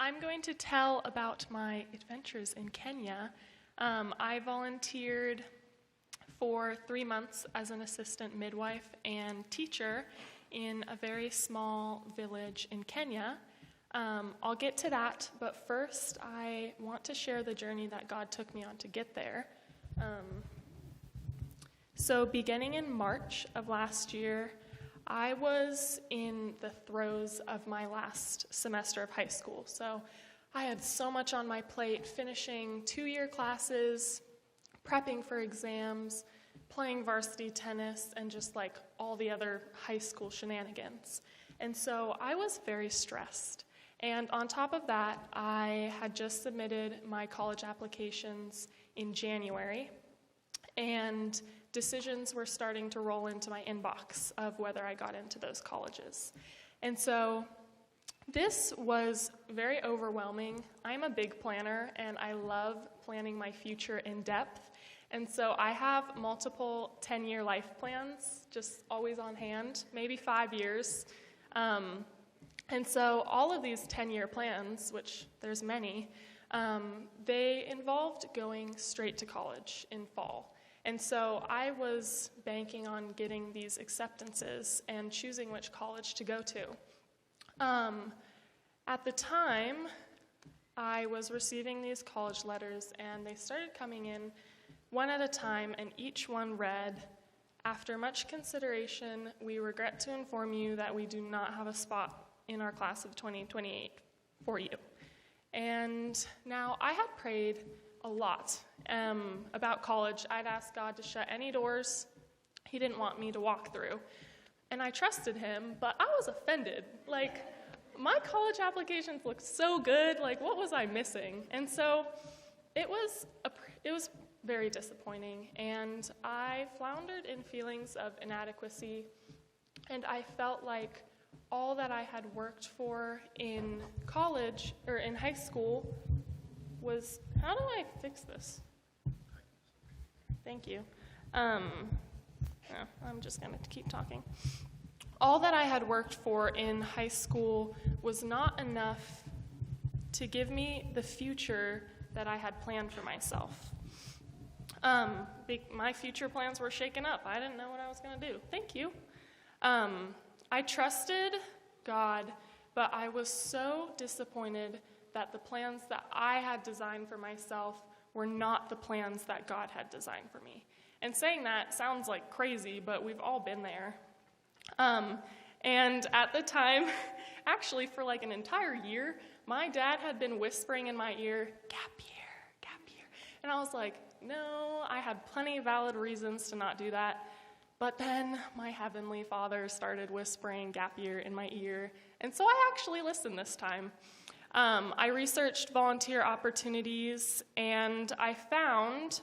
I'm going to tell about my adventures in Kenya. I volunteered for 3 months as an assistant midwife and teacher in a very small village in Kenya. I'll get to that, but first I want to share the journey that God took me on to get there. So beginning in March of last year, I was in the throes of my last semester of high school. So I had so much on my plate, finishing 2-year classes, prepping for exams, playing varsity tennis, and just like all the other high school shenanigans. And so I was very stressed. And on top of that, I had just submitted my college applications in January, and decisions were starting to roll into my inbox of whether I got into those colleges. And so this was very overwhelming. I'm a big planner, and I love planning my future in depth. And so I have multiple 10-year life plans, just always on hand, maybe 5 years. And so all of these 10-year plans, which there's many, they involved going straight to college in fall. And so I was banking on getting these acceptances and choosing which college to go to. At the time, I was receiving these college letters, and they started coming in one at a time, and each one read, "After much consideration, we regret to inform you that we do not have a spot in our class of 2028 for you." And now I had prayed a lot about college. I'd asked God to shut any doors He didn't want me to walk through. And I trusted Him, but I was offended. Like, my college applications looked so good. Like, what was I missing? And so it was very disappointing. And I floundered in feelings of inadequacy. And I felt like all that I had worked for in college, or in high school, was, how do I fix this? Thank you. No, I'm just going to keep talking. All that I had worked for in high school was not enough to give me the future that I had planned for myself. My future plans were shaken up. I didn't know what I was going to do. Thank you. I trusted God, but I was so disappointed that the plans that I had designed for myself were not the plans that God had designed for me. And saying that sounds like crazy, but we've all been there. And at the time, actually for like an entire year, my dad had been whispering in my ear, "Gap year, gap year." And I was like, no, I had plenty of valid reasons to not do that. But then my Heavenly Father started whispering gap year in my ear. And so I actually listened this time. I researched volunteer opportunities, and I found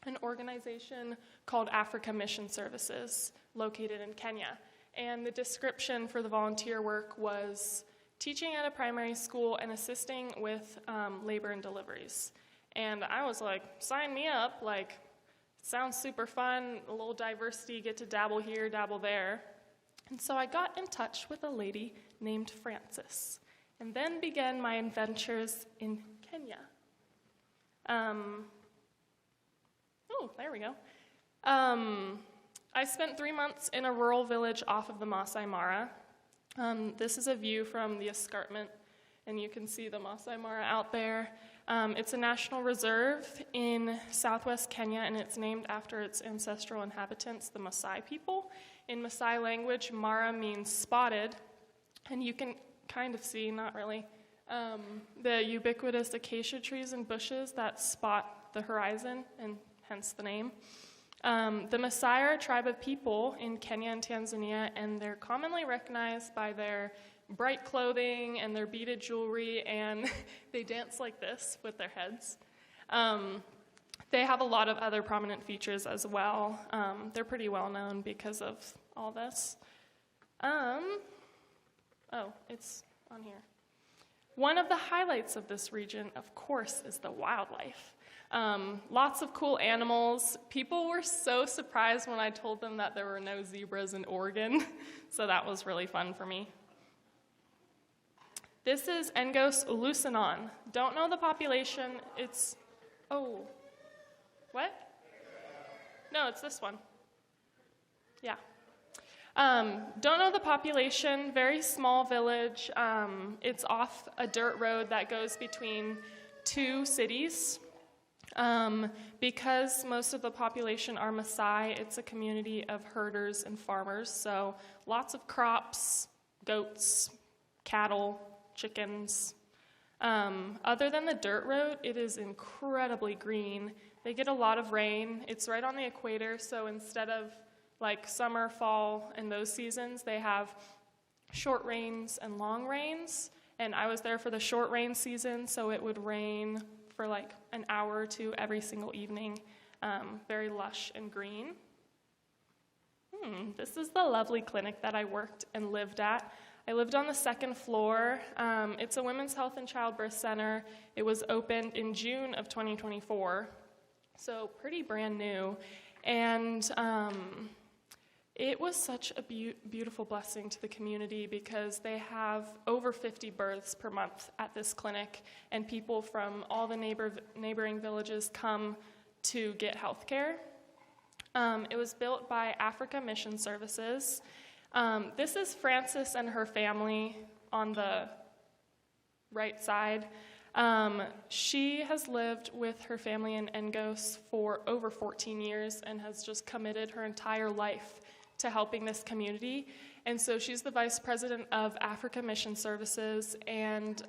an organization called Africa Mission Services located in Kenya. And the description for the volunteer work was teaching at a primary school and assisting with labor and deliveries. And I was like, sign me up. Like, sounds super fun, a little diversity, get to dabble here, dabble there. And so I got in touch with a lady named Frances, and then began my adventures in Kenya. There we go. I spent 3 months in a rural village off of the Masai Mara. This is a view from the escarpment, and you can see the Masai Mara out there. It's a national reserve in southwest Kenya, and it's named after its ancestral inhabitants, the Maasai people. In Maasai language, Mara means spotted, and you can kind of see, not really, the ubiquitous acacia trees and bushes that spot the horizon, and hence the name. The Maasai are a tribe of people in Kenya and Tanzania, and they're commonly recognized by their bright clothing and their beaded jewelry, and they dance like this with their heads. They have a lot of other prominent features as well. They're pretty well known because of all this. It's on here. One of the highlights of this region, of course, is the wildlife. Lots of cool animals. People were so surprised when I told them that there were no zebras in Oregon, so that was really fun for me. This is Engos leucinon. Don't know the population. What? No, it's this one. Yeah. Don't know the population, very small village. It's off a dirt road that goes between two cities. Because most of the population are Maasai, it's a community of herders and farmers, so lots of crops, goats, cattle, chickens. Other than the dirt road, it is incredibly green. They get a lot of rain. It's right on the equator, so instead of like summer, fall, and those seasons, they have short rains and long rains. And I was there for the short rain season, so it would rain for like an hour or two every single evening. Very lush and green. This is the lovely clinic that I worked and lived at. I lived on the second floor. It's a women's health and childbirth center. It was opened in June of 2024, so pretty brand new. And it was such a beautiful blessing to the community because they have over 50 births per month at this clinic, and people from all the neighboring villages come to get health care. It was built by Africa Mission Services. This is Frances and her family on the right side. She has lived with her family in Engos for over 14 years and has just committed her entire life to helping this community. And so she's the vice president of Africa Mission Services, and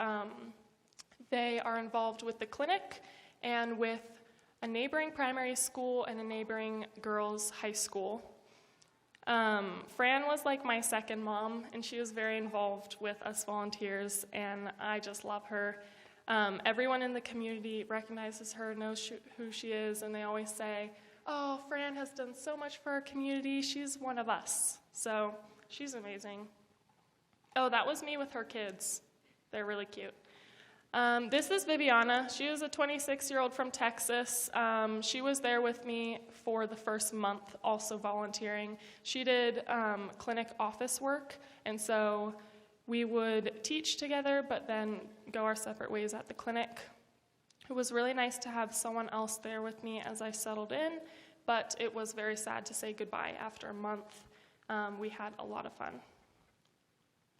they are involved with the clinic and with a neighboring primary school and a neighboring girls' high school. Fran was like my second mom, and she was very involved with us volunteers, and I just love her. Everyone in the community recognizes her, knows who she is, and they always say, "Oh, Fran has done so much for our community. She's one of us." So she's amazing. Oh, that was me with her kids. They're really cute. This is Viviana. She is a 26-year-old from Texas. She was there with me for the first month, also volunteering. She did clinic office work, and so we would teach together, but then go our separate ways at the clinic. It was really nice to have someone else there with me as I settled in, but it was very sad to say goodbye after a month. We had a lot of fun.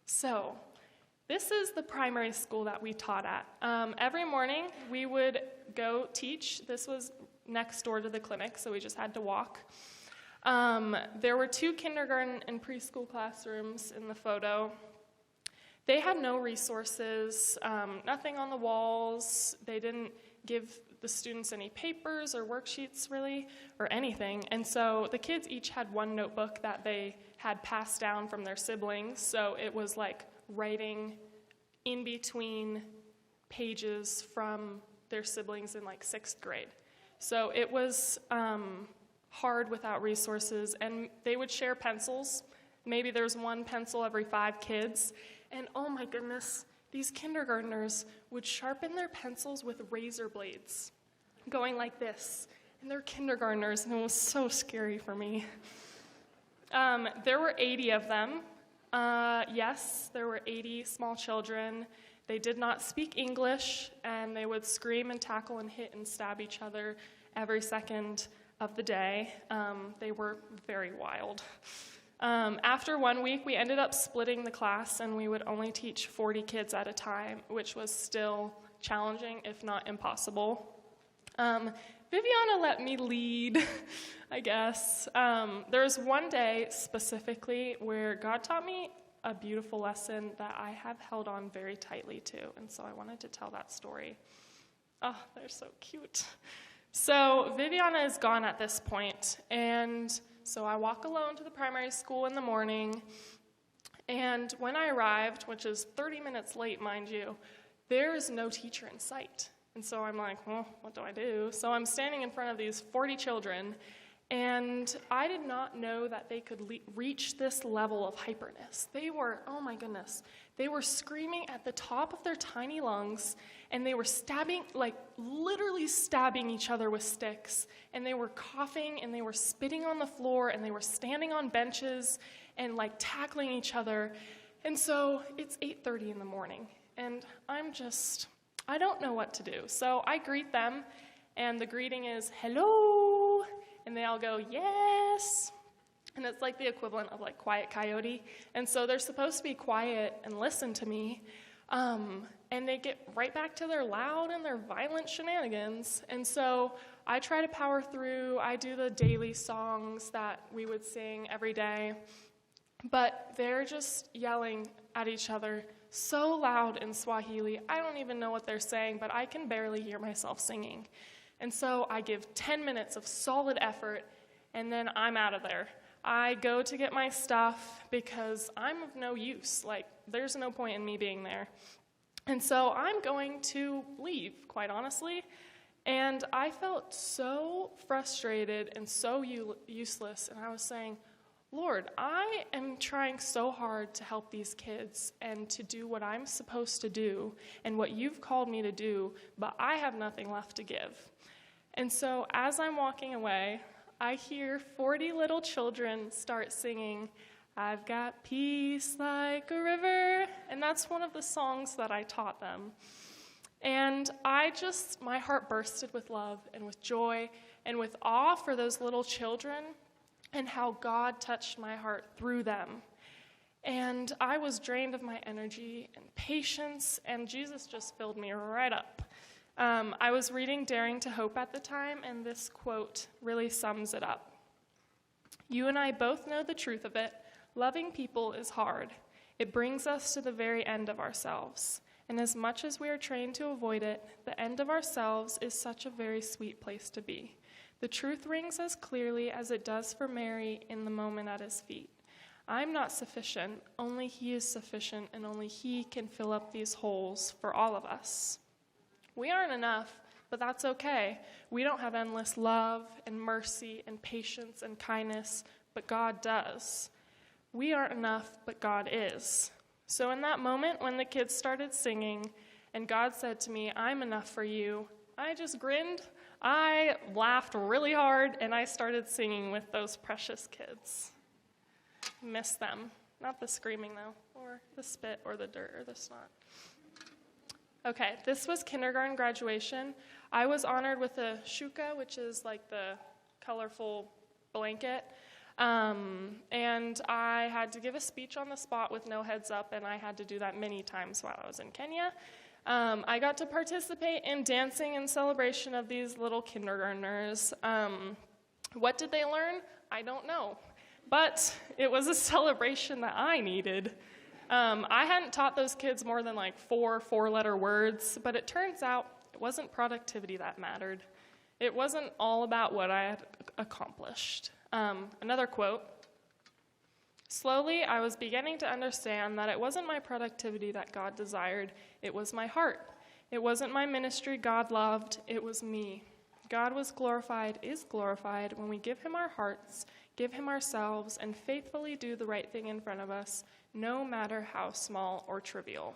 So, this is the primary school that we taught at. Every morning, we would go teach. This was next door to the clinic, so we just had to walk. There were 2 kindergarten and preschool classrooms in the photo. They had no resources, nothing on the walls. They didn't give the students any papers or worksheets, really, or anything. And so the kids each had one notebook that they had passed down from their siblings, so it was like writing in between pages from their siblings in like 6th grade. So it was hard without resources, and they would share pencils. Maybe there's 1 pencil every 5 kids, and oh my goodness, these kindergartners would sharpen their pencils with razor blades, going like this, and they're kindergartners, and it was so scary for me. There were 80 of them. Yes, there were 80 small children. They did not speak English, and they would scream and tackle and hit and stab each other every second of the day. They were very wild. After 1 week, we ended up splitting the class, and we would only teach 40 kids at a time, which was still challenging, if not impossible. Viviana let me lead, I guess. There was one day specifically where God taught me a beautiful lesson that I have held on very tightly to, and so I wanted to tell that story. Oh, they're so cute. So Viviana is gone at this point, and so I walk alone to the primary school in the morning, and when I arrived, which is 30 minutes late, mind you, there is no teacher in sight. And so I'm like, well, what do I do? So I'm standing in front of these 40 children, and I did not know that they could reach this level of hyperness. They were, oh my goodness, they were screaming at the top of their tiny lungs, and they were stabbing, like literally stabbing each other with sticks, and they were coughing, and they were spitting on the floor, and they were standing on benches and like tackling each other. And so it's 8:30 in the morning, and I don't know what to do. So I greet them, and the greeting is, hello, and they all go, yes. And it's like the equivalent of like quiet coyote. And so they're supposed to be quiet and listen to me. And they get right back to their loud and their violent shenanigans. And so I try to power through. I do the daily songs that we would sing every day. But they're just yelling at each other so loud in Swahili. I don't even know what they're saying, but I can barely hear myself singing. And so I give 10 minutes of solid effort, and then I'm out of there. I go to get my stuff because I'm of no use. Like, there's no point in me being there. And so I'm going to leave, quite honestly. And I felt so frustrated and so useless. And I was saying, Lord, I am trying so hard to help these kids and to do what I'm supposed to do and what you've called me to do, but I have nothing left to give. And so as I'm walking away, I hear 40 little children start singing, I've got peace like a river, and that's one of the songs that I taught them. And my heart bursted with love and with joy and with awe for those little children and how God touched my heart through them. And I was drained of my energy and patience, and Jesus just filled me right up. I was reading Daring to Hope at the time, and this quote really sums it up. You and I both know the truth of it. Loving people is hard. It brings us to the very end of ourselves. And as much as we are trained to avoid it, the end of ourselves is such a very sweet place to be. The truth rings as clearly as it does for Mary in the moment at his feet. I'm not sufficient. Only he is sufficient, and only he can fill up these holes for all of us. We aren't enough, but that's okay. We don't have endless love and mercy and patience and kindness, but God does. We aren't enough, but God is. So in that moment when the kids started singing and God said to me, I'm enough for you, I just grinned, I laughed really hard, and I started singing with those precious kids. Miss them. Not the screaming, though, or the spit or the dirt or the snot. Okay, this was kindergarten graduation. I was honored with a shuka, which is like the colorful blanket. And I had to give a speech on the spot with no heads up, and I had to do that many times while I was in Kenya. I got to participate in dancing in celebration of these little kindergartners. What did they learn? I don't know. But it was a celebration that I needed. I hadn't taught those kids more than like 4 four-letter words, but it turns out it wasn't productivity that mattered. It wasn't all about what I had accomplished. Another quote, slowly I was beginning to understand that it wasn't my productivity that God desired, it was my heart. It wasn't my ministry God loved, it was me. God is glorified when we give him our hearts, give him ourselves, and faithfully do the right thing in front of us, no matter how small or trivial.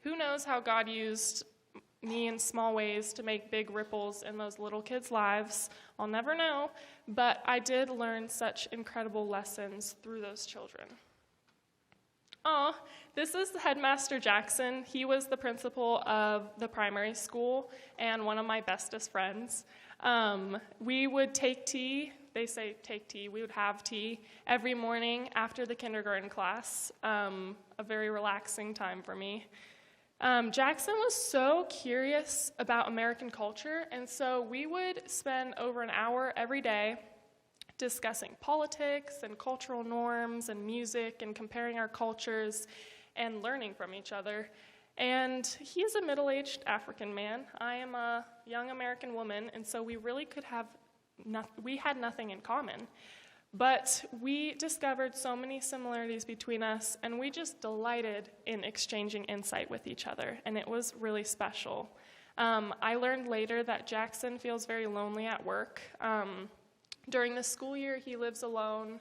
Who knows how God used me in small ways to make big ripples in those little kids' lives? I'll never know, but I did learn such incredible lessons through those children. This is Headmaster Jackson. He was the principal of the primary school and one of my bestest friends. We would take tea. They say take tea. We would have tea every morning after the kindergarten class, a very relaxing time for me. Jackson was so curious about American culture, and so we would spend over an hour every day discussing politics and cultural norms and music and comparing our cultures and learning from each other. And he's a middle-aged African man. I am a young American woman, and so we really we had nothing in common. But we discovered so many similarities between us, and we just delighted in exchanging insight with each other, and it was really special. I learned later that Jackson feels very lonely at work. During the school year, he lives alone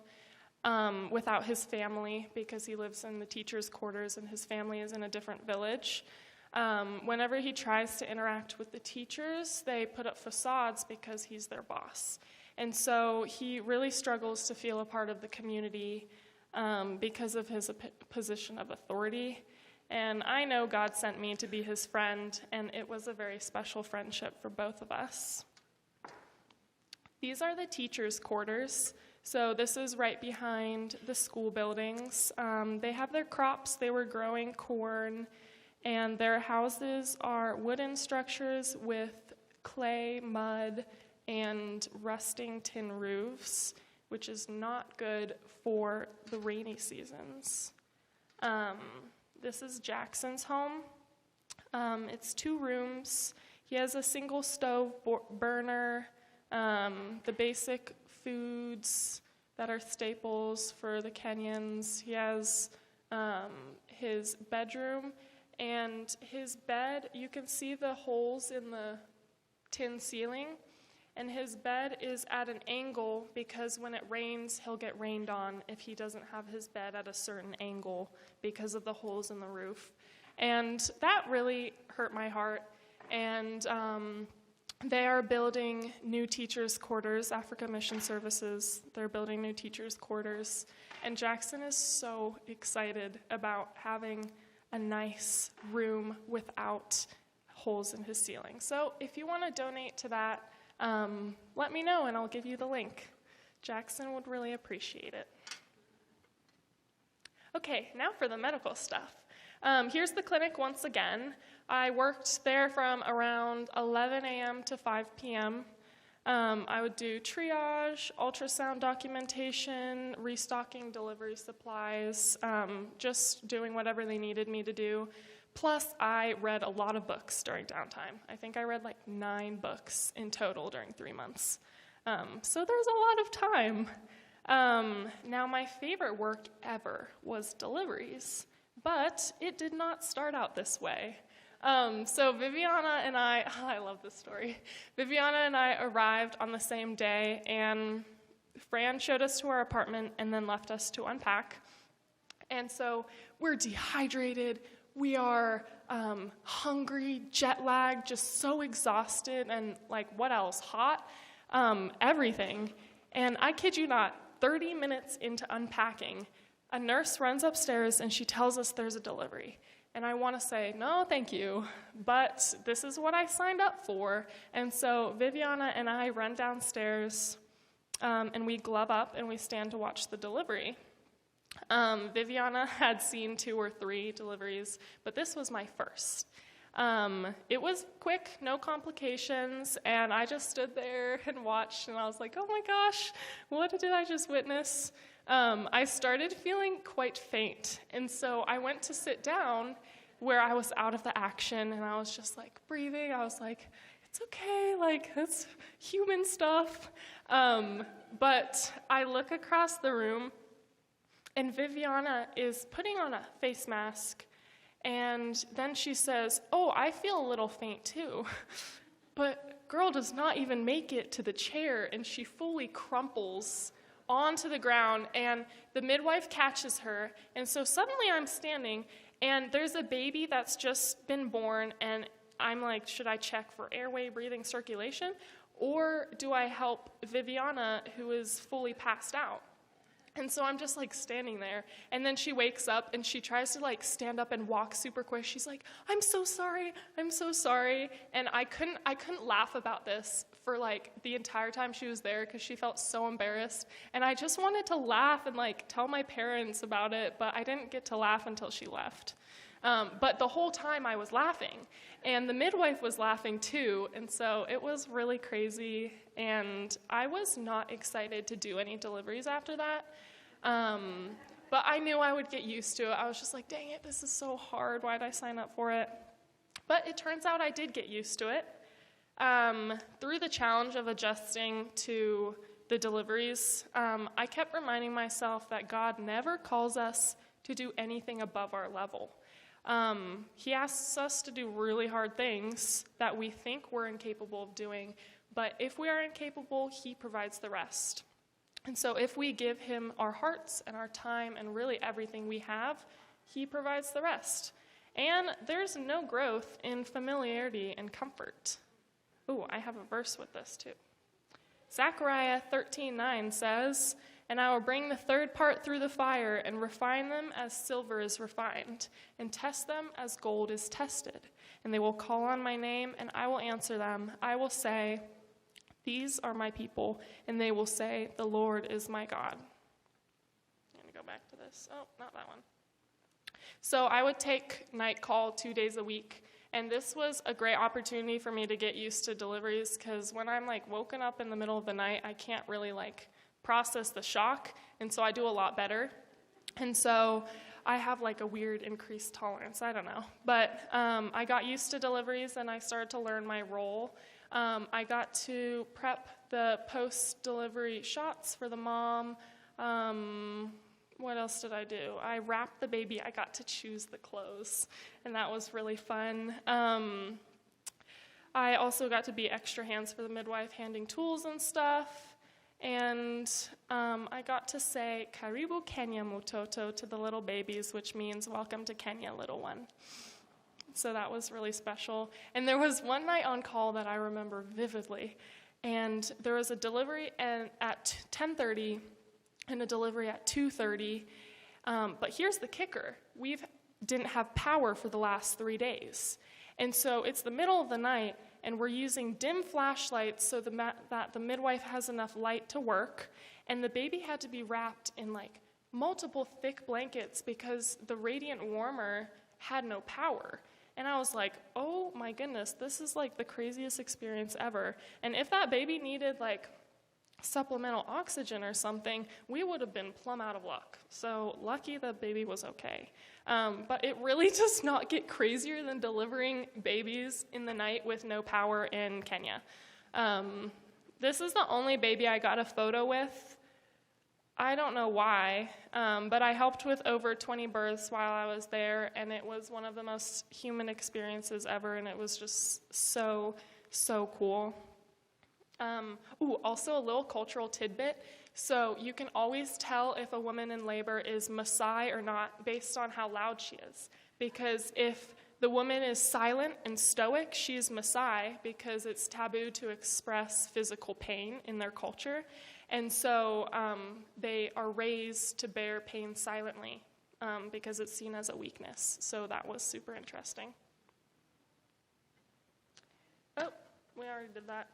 without his family because he lives in the teacher's quarters and his family is in a different village. Whenever he tries to interact with the teachers, they put up facades because he's their boss. And so he really struggles to feel a part of the community because of his position of authority. And I know God sent me to be his friend, and it was a very special friendship for both of us. These are the teachers' quarters. So this is right behind the school buildings. They have their crops. They were growing corn, and their houses are wooden structures with clay, mud, and rusting tin roofs, which is not good for the rainy seasons. This is Jackson's home. It's 2 rooms. He has a single stove burner, the basic foods that are staples for the Kenyans. He has his bedroom, and his bed, you can see the holes in the tin ceiling, and his bed is at an angle because when it rains, he'll get rained on if he doesn't have his bed at a certain angle because of the holes in the roof. And that really hurt my heart. And they are building new teachers' quarters, Africa Mission Services. They're building new teachers' quarters. And Jackson is so excited about having a nice room without holes in his ceiling. So if you want to donate to that, let me know and I'll give you the link. Jackson would really appreciate it. Okay, now for the medical stuff. Here's the clinic once again. I worked there from around 11 a.m. to 5 p.m. I would do triage, ultrasound documentation, restocking delivery supplies, just doing whatever they needed me to do. Plus, I read a lot of books during downtime. I think I read like 9 books in total during 3 months. So there's a lot of time. Now, my favorite work ever was deliveries, but it did not start out this way. So Viviana and I love this story. Viviana and I arrived on the same day, and Fran showed us to our apartment and then left us to unpack. And so we're dehydrated. We are hungry, jet lagged, just so exhausted, and like, what else? Hot? Everything. And I kid you not, 30 minutes into unpacking, a nurse runs upstairs and she tells us there's a delivery. And I want to say, no, thank you, but this is what I signed up for. And so Viviana and I run downstairs, and we glove up and we stand to watch the delivery. Viviana had seen 2 or 3 deliveries, but this was my first. It was quick, no complications, and I just stood there and watched, and I was like, oh my gosh, what did I just witness? I started feeling quite faint, and so I went to sit down where I was out of the action, and I was just like breathing. I was like, it's okay, like, that's human stuff. But I look across the room, and Viviana is putting on a face mask, and then she says, oh, I feel a little faint too. But girl does not even make it to the chair, and she fully crumples onto the ground, and the midwife catches her, and so suddenly I'm standing, and there's a baby that's just been born, and I'm like, should I check for airway, breathing, circulation, or do I help Viviana, who is fully passed out? And so I'm just like standing there, and then she wakes up and she tries to like stand up and walk super quick. She's like, I'm so sorry, and I couldn't laugh about this for like the entire time she was there because she felt so embarrassed, and I just wanted to laugh and like tell my parents about it, but I didn't get to laugh until she left. But the whole time I was laughing, and the midwife was laughing too, and so it was really crazy, and I was not excited to do any deliveries after that. But I knew I would get used to it. I was just like, dang it, this is so hard. Why did I sign up for it? But it turns out I did get used to it. Through the challenge of adjusting to the deliveries, I kept reminding myself that God never calls us to do anything above our level. He asks us to do really hard things that we think we're incapable of doing, but if we are incapable, he provides the rest. And so if we give him our hearts and our time and really everything we have, he provides the rest. And there's no growth in familiarity and comfort. Ooh, I have a verse with this too. Zechariah 13:9 says, And I will bring the third part through the fire and refine them as silver is refined, and test them as gold is tested. And they will call on my name, and I will answer them. I will say, 'These are my people,' and they will say, 'The Lord is my God.'" I'm going to go back to this. Oh, not that one. So I would take night call 2 days a week, and this was a great opportunity for me to get used to deliveries, because when I'm woken up in the middle of the night, I can't really process the shock, and so I do a lot better. And so I have a weird increased tolerance, I don't know. But I got used to deliveries, and I started to learn my role. I got to prep the post-delivery shots for the mom. What else did I do? I wrapped the baby. I got to choose the clothes, and that was really fun. I also got to be extra hands for the midwife, handing tools and stuff. And I got to say, "Karibu Kenya Mutoto" to the little babies, which means "Welcome to Kenya, little one." So that was really special. And there was one night on call that I remember vividly. And there was a delivery at 10:30 and a delivery at 2:30. But here's the kicker. We didn't have power for the last 3 days. And so it's the middle of the night, and we're using dim flashlights so that the midwife has enough light to work. And the baby had to be wrapped in multiple thick blankets because the radiant warmer had no power. And I was like, oh my goodness, this is the craziest experience ever. And if that baby needed supplemental oxygen or something, we would have been plumb out of luck. So lucky the baby was okay. But it really does not get crazier than delivering babies in the night with no power in Kenya. This is the only baby I got a photo with. I don't know why, but I helped with over 20 births while I was there, and it was one of the most human experiences ever, and it was just so, so cool. Also a little cultural tidbit. So you can always tell if a woman in labor is Maasai or not based on how loud she is. Because if the woman is silent and stoic, she is Maasai because it's taboo to express physical pain in their culture. And so they are raised to bear pain silently because it's seen as a weakness. So that was super interesting. Oh, we already did that.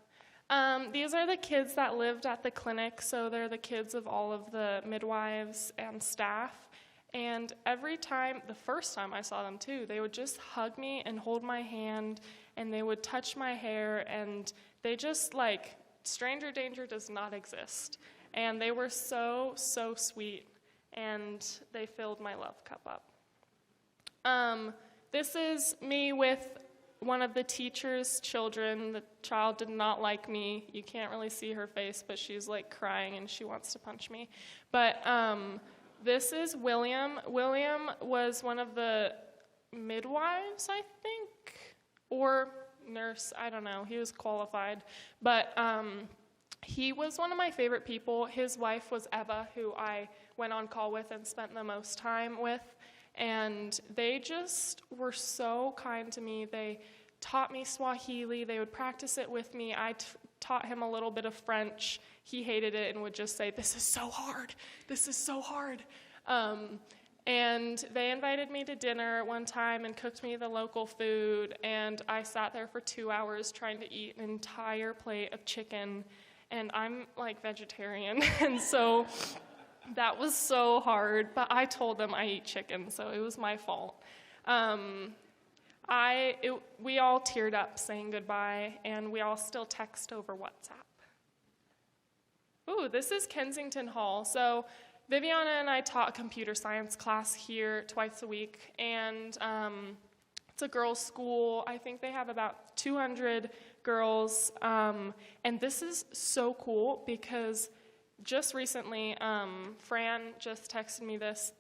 These are the kids that lived at the clinic, so they're the kids of all of the midwives and staff. And every time, the first time I saw them too, they would just hug me and hold my hand, and they would touch my hair, and they just stranger danger does not exist. And they were so, so sweet, and they filled my love cup up. This is me with one of the teacher's children. The child did not like me. You can't really see her face, but she's crying and she wants to punch me. But this is William. William was one of the midwives, I think, or nurse, I don't know. He was qualified. But he was one of my favorite people. His wife was Eva, who I went on call with and spent the most time with. And they just were so kind to me. They taught me Swahili. They would practice it with me. I taught him a little bit of French. He hated it and would just say, "This is so hard. This is so hard." And they invited me to dinner one time and cooked me the local food. And I sat there for 2 hours trying to eat an entire plate of chicken. And I'm vegetarian. And so that was so hard, but I told them I eat chicken, so it was my fault. We all teared up saying goodbye, and we all still text over WhatsApp. Ooh, this is Kensington Hall. So Viviana and I taught a computer science class here twice a week, and it's a girls' school. I think they have about 200 girls, and this is so cool because just recently, Fran just texted me this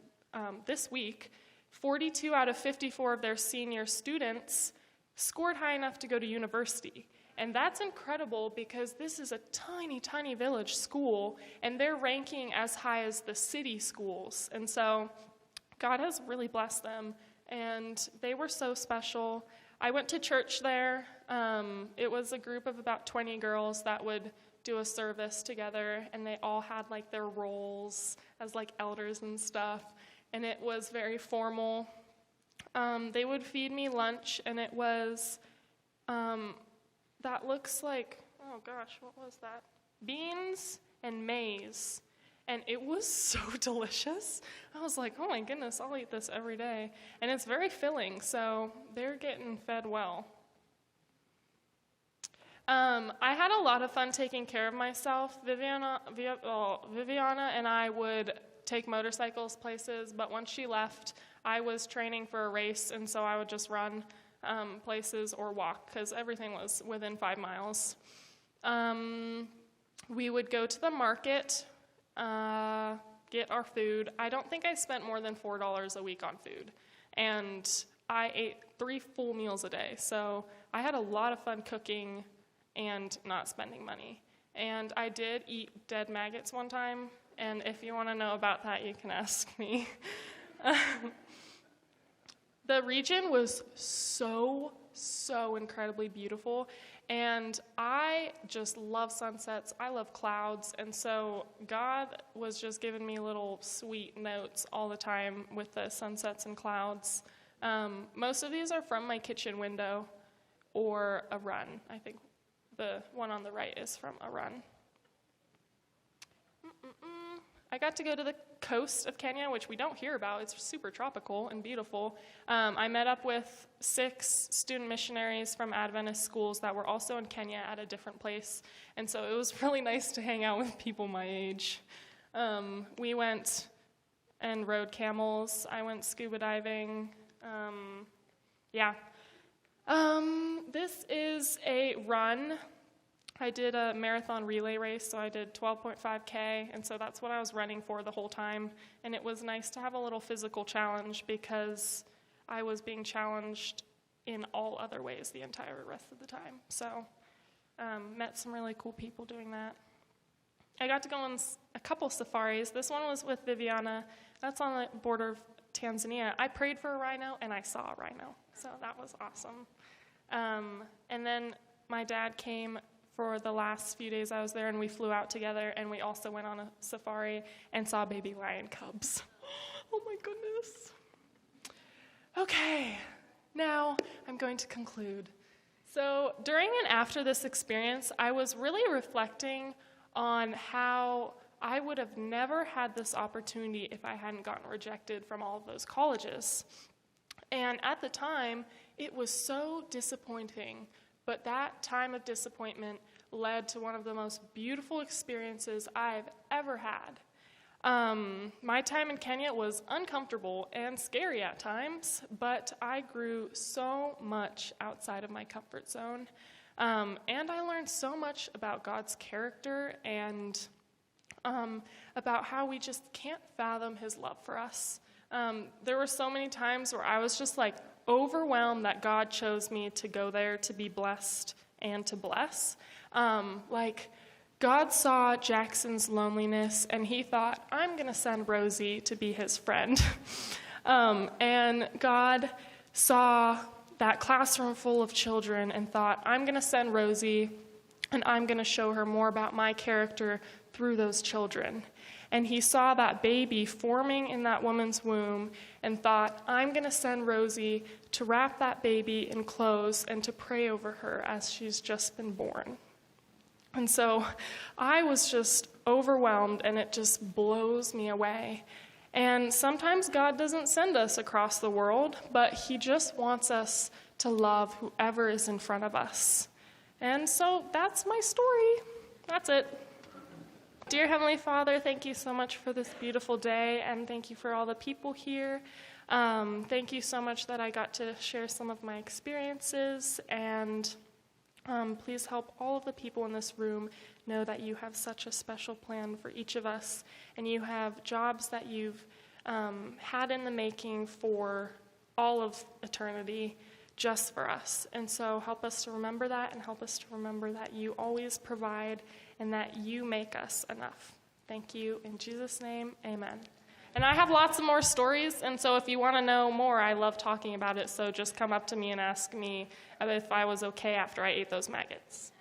week. 42 out of 54 of their senior students scored high enough to go to university. And that's incredible because this is a tiny, tiny village school, and they're ranking as high as the city schools. And so God has really blessed them, and they were so special. I went to church there. It was a group of about 20 girls that would do a service together, and they all had like their roles as like elders and stuff, and it was very formal. They would feed me lunch, and it was, that looks like, oh gosh, what was that? Beans and maize, and it was so delicious. I was like, oh my goodness, I'll eat this every day, and it's very filling, so they're getting fed well. I had a lot of fun taking care of myself. Viviana and I would take motorcycles places, but once she left, I was training for a race, and so I would just run places or walk, because everything was within 5 miles. We would go to the market, get our food. I don't think I spent more than $4 a week on food, and I ate 3 full meals a day, so I had a lot of fun cooking and not spending money. And I did eat dead maggots one time, and if you want to know about that, you can ask me. The region was so incredibly beautiful, and I just love sunsets. I love clouds, and so God was just giving me little sweet notes all the time with the sunsets and clouds. Most of these are from my kitchen window or a run. I think the one on the right is from a run. I got to go to the coast of Kenya, which we don't hear about. It's super tropical and beautiful. I met up with 6 student missionaries from Adventist schools that were also in Kenya at a different place. And so it was really nice to hang out with people my age. We went and rode camels. I went scuba diving. This is a run. I did a marathon relay race, so I did 12.5K, and so that's what I was running for the whole time. And it was nice to have a little physical challenge because I was being challenged in all other ways the entire rest of the time. So met some really cool people doing that. I got to go on a couple safaris. This one was with Viviana. That's on the border of Tanzania. I prayed for a rhino, and I saw a rhino, so that was awesome. And then my dad came for the last few days I was there, and we flew out together, and we also went on a safari and saw baby lion cubs. Oh my goodness. Okay, now I'm going to conclude. So during and after this experience, I was really reflecting on how I would have never had this opportunity if I hadn't gotten rejected from all of those colleges. And at the time, it was so disappointing, but that time of disappointment led to one of the most beautiful experiences I've ever had. My time in Kenya was uncomfortable and scary at times, but I grew so much outside of my comfort zone. And I learned so much about God's character and about how we just can't fathom his love for us. There were so many times where I was just like overwhelmed that God chose me to go there to be blessed and to bless. God saw Jackson's loneliness, and he thought, I'm going to send Rosie to be his friend. And God saw that classroom full of children and thought, I'm going to send Rosie, and I'm going to show her more about my character through those children. And he saw that baby forming in that woman's womb and thought, I'm going to send Rosie to wrap that baby in clothes and to pray over her as she's just been born. And so I was just overwhelmed, and it just blows me away. And sometimes God doesn't send us across the world, but he just wants us to love whoever is in front of us. And so that's my story. That's it. Dear Heavenly Father, thank you so much for this beautiful day, and thank you for all the people here. Thank you so much that I got to share some of my experiences, and please help all of the people in this room know that you have such a special plan for each of us, and you have jobs that you've had in the making for all of eternity just for us. And so help us to remember that, and help us to remember that you always provide and that you make us enough. Thank you. In Jesus' name, amen. And I have lots of more stories, and so if you want to know more, I love talking about it, so just come up to me and ask me if I was okay after I ate those maggots.